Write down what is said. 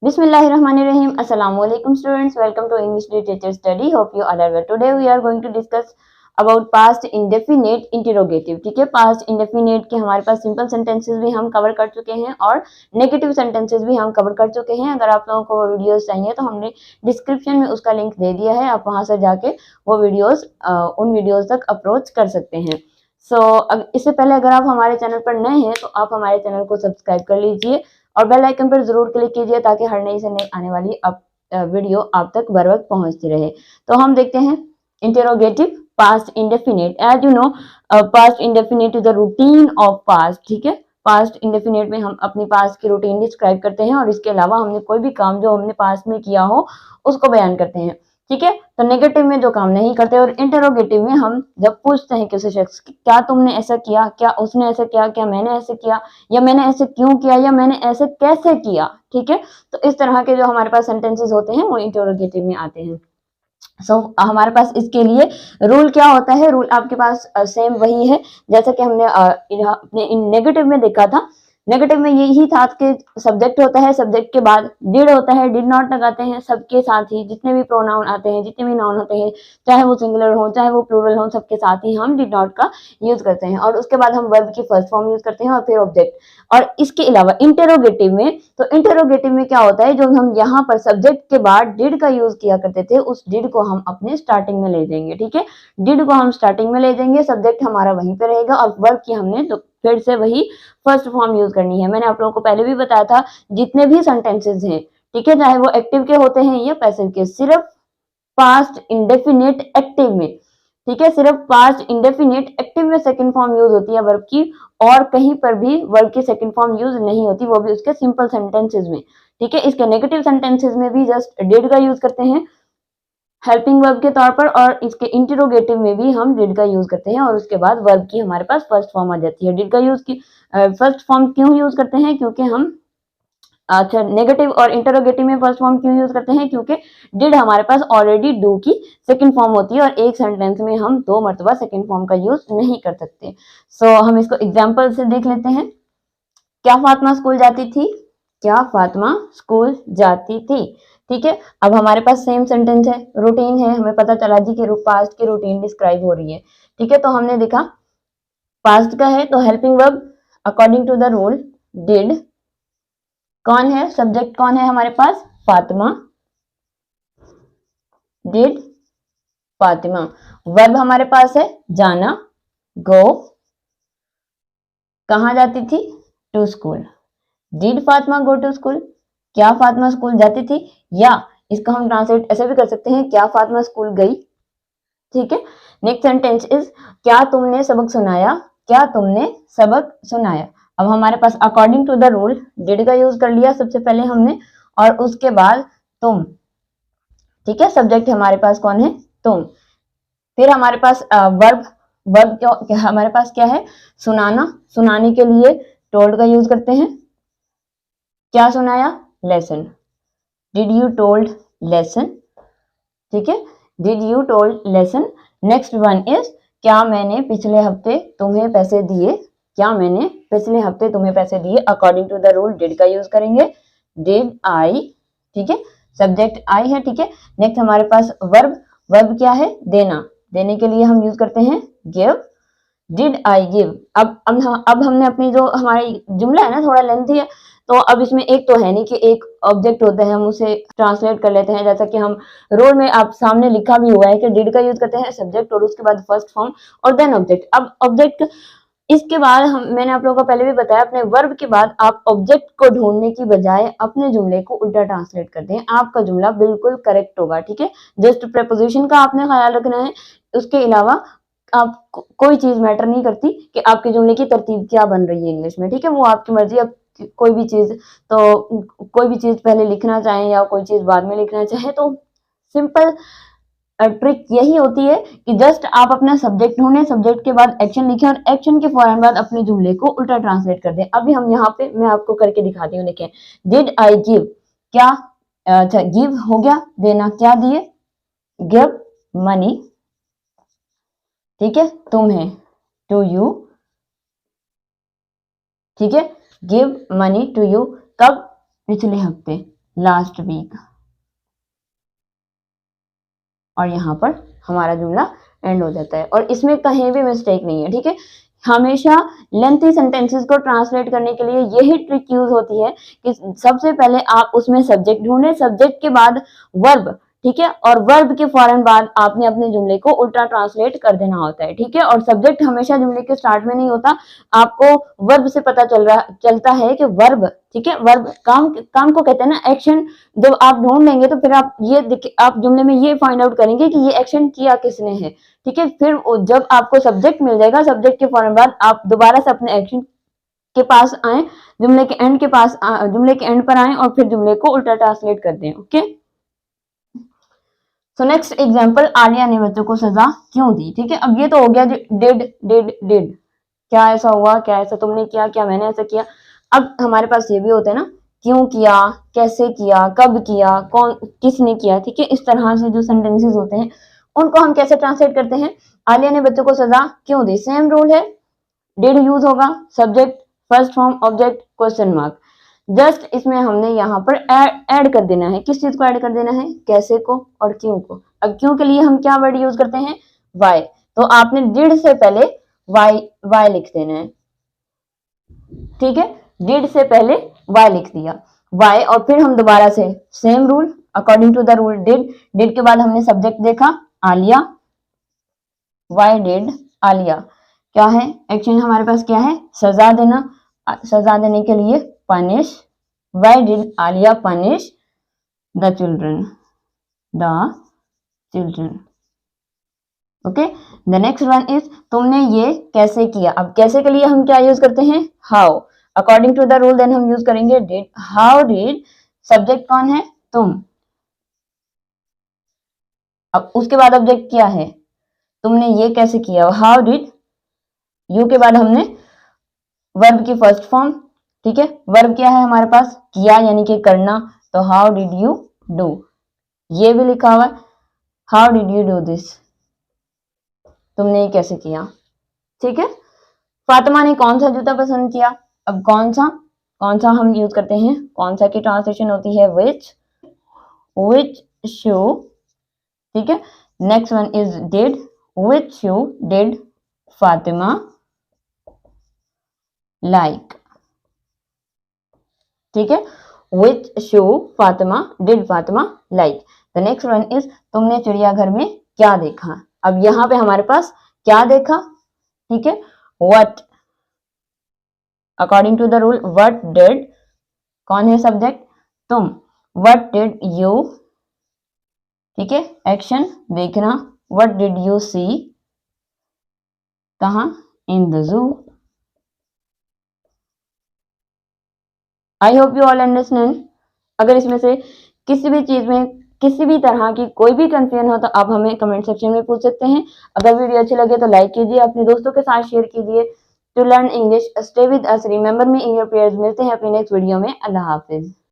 Bismillahirrahmanirrahim. Assalamu alaikum students. Welcome to English Literature Study. Hope you all are well. Today we are going to discuss about past indefinite interrogative. ठीक है, past indefinite के हमारे पास simple sentences भी हम cover कर चुके हैं और negative sentences भी हम cover कर चुके हैं. अगर आप लोगों को वो videos चाहिए तो हमने description में उसका link दे दिया है, आप वहां से जाके वो videos उन videos तक approach कर सकते हैं. इससे पहले अगर आप हमारे चैनल पर नए हैं तो आप हमारे चैनल को सब्सक्राइब कर लीजिए और बेल आइकन पर जरूर क्लिक कीजिए ताकि हर नई से नई आने वाली वीडियो आप तक बर वक्त पहुंचती रहे. तो हम देखते हैं interrogative past indefinite. As you know, past indefinite is the routine of past. ठीक है, पास्ट इंडेफिनिट में हम अपनी पास्ट की रूटीन डिस्क्राइब करते हैं और इसके अलावा हमने कोई भी काम जो हमने पास्ट में किया हो उसको बयान करते हैं. ठीक है, तो नेगेटिव में जो काम नहीं करते और इंटेरोगेटिव में हम जब पूछते हैं किसी शख्स की क्या तुमने ऐसा किया, क्या उसने ऐसा किया, क्या मैंने ऐसे किया, या मैंने ऐसे क्यों किया, या मैंने ऐसे कैसे किया. ठीक है, तो इस तरह के जो हमारे पास सेंटेंसेस होते हैं वो इंटेरोगेटिव में आते हैं. हमारे पास इसके लिए रूल क्या होता है. रूल आपके पास सेम वही है जैसा कि हमने अपने नेगेटिव में देखा था. नेगेटिव में यही था कि सब्जेक्ट होता है, सब्जेक्ट के बाद डिड होता है, डिड नॉट लगाते हैं. सबके साथ ही जितने भी प्रोनाउन आते हैं, जितने भी नाउन होते हैं, चाहे वो सिंगुलर हो चाहे वो प्लूरल हो, सबके साथ ही हम डिड नॉट का यूज करते हैं. और उसके बाद हम वर्ब की फर्स्ट फॉर्म यूज करते हैं और फिर ऑब्जेक्ट. और इसके अलावा इंटेरोगेटिव में, तो इंटेरोगेटिव में क्या होता है, जो हम यहाँ पर सब्जेक्ट के बाद डिड का यूज किया करते थे उस डिड को हम अपने स्टार्टिंग में ले जाएंगे. ठीक है, डिड को हम स्टार्टिंग में ले जाएंगे, सब्जेक्ट हमारा वहीं पे रहेगा और वर्ब की हमने तो फिर से वही फर्स्ट फॉर्म यूज करनी है. मैंने आप लोगों को पहले भी बताया था जितने भी सेंटेंसेस हैं, ठीक है, चाहे वो एक्टिव के होते हैं या पैसिव के, सिर्फ पास्ट इंडेफिनिट एक्टिव में, ठीक है, सिर्फ पास्ट इंडेफिनिट एक्टिव में सेकंड फॉर्म यूज होती है वर्ब की, और कहीं पर भी वर्ब की सेकंड फॉर्म यूज नहीं होती, वो भी उसके सिंपल सेंटेंसेस में. ठीक है, इसके नेगेटिव सेंटेंसेस में भी जस्ट डिड का यूज करते हैं हेल्पिंग वर्ब के तौर पर, और इसके इंटेरोगेटिव में भी हम डिड का यूज करते हैं और उसके बाद वर्ब की हमारे पास फर्स्ट फॉर्म आ जाती है. डिड का यूज की फर्स्ट फॉर्म क्यों यूज करते हैं, क्योंकि हम अच्छा नेगेटिव और इंटरोगेटिव में फर्स्ट फॉर्म क्यों यूज करते हैं, क्योंकि डिड हमारे पास ऑलरेडी डू की सेकंड फॉर्म होती है और एक सेंटेंस में हम 2 मर्तबा सेकंड फॉर्म का यूज नहीं कर सकते. हम इसको एग्जांपल से देख लेते हैं. क्या फातिमा स्कूल जाती थी, क्या फातिमा स्कूल जाती थी. ठीक है, अब हमारे पास सेम सेंटेंस है, रूटीन है, हमें पता चला जी कि पास्ट की रूटीन डिस्क्राइब हो रही है. ठीक है, तो हमने देखा पास्ट का है तो helping verb according to the rule did. कौन है सब्जेक्ट, कौन है हमारे पास, फातिमा, डिड फातिमा. वर्ब हमारे पास है जाना, गो. कहां जाती थी, to school. Did Fatima go to school, क्या फातिमा स्कूल जाती थी, या इसका हम ट्रांसलेट ऐसे भी कर सकते हैं क्या फातिमा स्कूल गई. ठीक है, नेक्स्ट सेंटेंस इज क्या तुमने सबक सुनाया, क्या तुमने सबक सुनाया. अब हमारे पास according to the rule did का यूज कर लिया सबसे पहले हमने, और उसके बाद तुम. ठीक है, सब्जेक्ट हमारे पास कौन है, तुम. फिर हमारे पास वर्ब, वर्ब हमारे पास क्या है, सुनाना. सुनाने के लिए टोल्ड का यूज करते हैं. क्या सुनाया, lesson. Did you told lesson. ठीक है, did you told lesson. Next one is क्या मैंने पिछले हफ्ते तुम्हें पैसे दिए, क्या मैंने पिछले हफ्ते तुम्हें पैसे दिए. According to the rule did का यूज करेंगे, डिड आई. ठीक है, सब्जेक्ट आई है. ठीक है, नेक्स्ट हमारे पास वर्ब, वर्ब क्या है, देना. देने के लिए हम यूज करते हैं गिव, डिड आई गिव. अब हमने अपनी जो हमारी जुमला है ना थोड़ा लेंथी है, तो अब इसमें एक तो है नहीं कि एक ऑब्जेक्ट होता है, हम उसे ट्रांसलेट कर लेते हैं. जैसा कि हम रोल में आप सामने लिखा भी हुआ है कि डिड का यूज करते हैं सब्जेक्ट और उसके बाद फर्स्ट फॉर्म और देन ऑब्जेक्ट. अब ऑब्जेक्ट इसके बाद मैंने आप लोगों को पहले भी बताया, अपने वर्ब के बाद आप ऑब्जेक्ट को ढूंढने की बजाय अपने जुमले को उल्टा ट्रांसलेट करते हैं, आपका जुमला बिल्कुल करेक्ट होगा. ठीक है, जस्ट प्रेपोजिशन का आपने ख्याल रखना है, उसके अलावा आप कोई चीज मैटर नहीं करती कि आपके जुमले की तरतीब क्या बन रही है इंग्लिश में. ठीक है, वो आपकी मर्जी. अब कोई भी चीज पहले लिखना चाहें या कोई चीज बाद में लिखना चाहे तो सिंपल ट्रिक यही होती है कि जस्ट आप अपना सब्जेक्ट ढूंढें, सब्जेक्ट के बाद एक्शन लिखें और एक्शन के फौरन बाद अपने जुमले को उल्टा ट्रांसलेट कर दें. अभी हम यहाँ पे मैं आपको करके दिखाती हूँ. देखें, डिड आई गिव, क्या अच्छा गिव हो गया देना, क्या दिए, गिव मनी. ठीक है, तुम्हें, टू यू. ठीक है, गिव मनी टू यू. कब, पिछले हफ्ते. लास्ट वीक, और यहाँ पर हमारा जुमला एंड हो जाता है। और इसमें कहीं भी मिस्टेक नहीं है, ठीक है। हमेशा लेंथी सेंटेंसेस को ट्रांसलेट करने के लिए यही ट्रिक यूज होती है कि सबसे पहले आप उसमें सब्जेक्ट ढूंढें, सब्जेक्ट के बाद वर्ब, ठीक है, और वर्ब के फौरन बाद आपने अपने जुमले को उल्टा ट्रांसलेट कर देना होता है, ठीक है। और सब्जेक्ट हमेशा जुमले के स्टार्ट में नहीं होता, आपको वर्ब से पता चलता है कि वर्ब, ठीक है, वर्ब काम को कहते हैं ना, एक्शन। जब आप ढूंढ लेंगे तो फिर आप जुमले में ये फाइंड आउट करेंगे कि ये एक्शन किया किसने है, ठीक है। फिर जब आपको सब्जेक्ट मिल जाएगा, सब्जेक्ट के फौरन बाद आप दोबारा से अपने एक्शन के पास आए, जुमले के एंड पर आए और फिर जुमले को उल्टा ट्रांसलेट कर दें। Okay, so next example, Alia ने बच्चों को सजा क्यों दी, ठीक है। अब ये तो हो गया डिड, क्या ऐसा हुआ, क्या ऐसा तुमने किया, क्या मैंने ऐसा किया। अब हमारे पास ये भी होता है ना, क्यों किया, कैसे किया, कब किया, कौन किसने किया, ठीक है। इस तरह से जो सेंटेंसेस होते हैं उनको हम कैसे ट्रांसलेट करते हैं। आलिया ने बच्चों को सजा क्यों दी, सेम रूल है, डिड यूज होगा, subject first form object question mark. Just इसमें हमने यहाँ पर ऐड कर देना है, किस चीज को ऐड कर देना है, कैसे को और क्यों को। अब क्यों के लिए हम क्या वर्ड यूज करते हैं, वाई, तो आपने डिड से पहले वाई लिख देना है, ठीक है। डिड से पहले वाई लिख दिया, वाई, और फिर हम दोबारा से same rule, according to the rule did के बाद हमने सब्जेक्ट देखा आलिया, वाई डिड आलिया, क्या है एक्शन हमारे पास, क्या है, सजा देना, सजा देने के लिए punish, why did Alia punish the children, okay. The next one is, तुमने ये कैसे किया। अब कैसे के लिए हम क्या यूज करते हैं, how, according to the rule then हम यूज करेंगे डिड, हाउ डिड, सब्जेक्ट कौन है, तुम, अब उसके बाद ऑब्जेक्ट क्या है, तुमने ये कैसे किया, हाउ डिड, यू के बाद हमने वर्ब की फर्स्ट फॉर्म, ठीक है। वर्ब क्या है हमारे पास, किया यानी कि करना, तो हाउ डिड यू डू, ये भी लिखा हुआ है, how did you do this, तुमने ये कैसे किया, ठीक है। फातिमा ने कौन सा जूता पसंद किया। अब कौन सा हम यूज करते हैं, कौन सा की ट्रांसलेशन होती है विच शू, ठीक है। Next one is did, which shoe did Fatima like, ठीक है। Which shoe Fatima did Fatima like. The next one is, तुमने चिड़ियाघर में क्या देखा। अब यहाँ पे हमारे पास क्या देखा, ठीक है, what, according to the rule what did, कौन है सब्जेक्ट, तुम, व्हाट डिड यू, ठीक है, एक्शन देखना, व्हाट डिड यू सी, कहा, in the zoo. I hope you all understand. अगर इसमें से किसी भी चीज में किसी भी तरह की कोई भी कंफ्यूजन हो तो आप हमें कमेंट सेक्शन में पूछ सकते हैं। अगर वीडियो अच्छी लगे तो लाइक कीजिए, अपने दोस्तों के साथ शेयर कीजिए। To learn English stay with us, remember me in your prayers. मिलते हैं अपनी नेक्स्ट वीडियो में। अल्लाह हाफिज।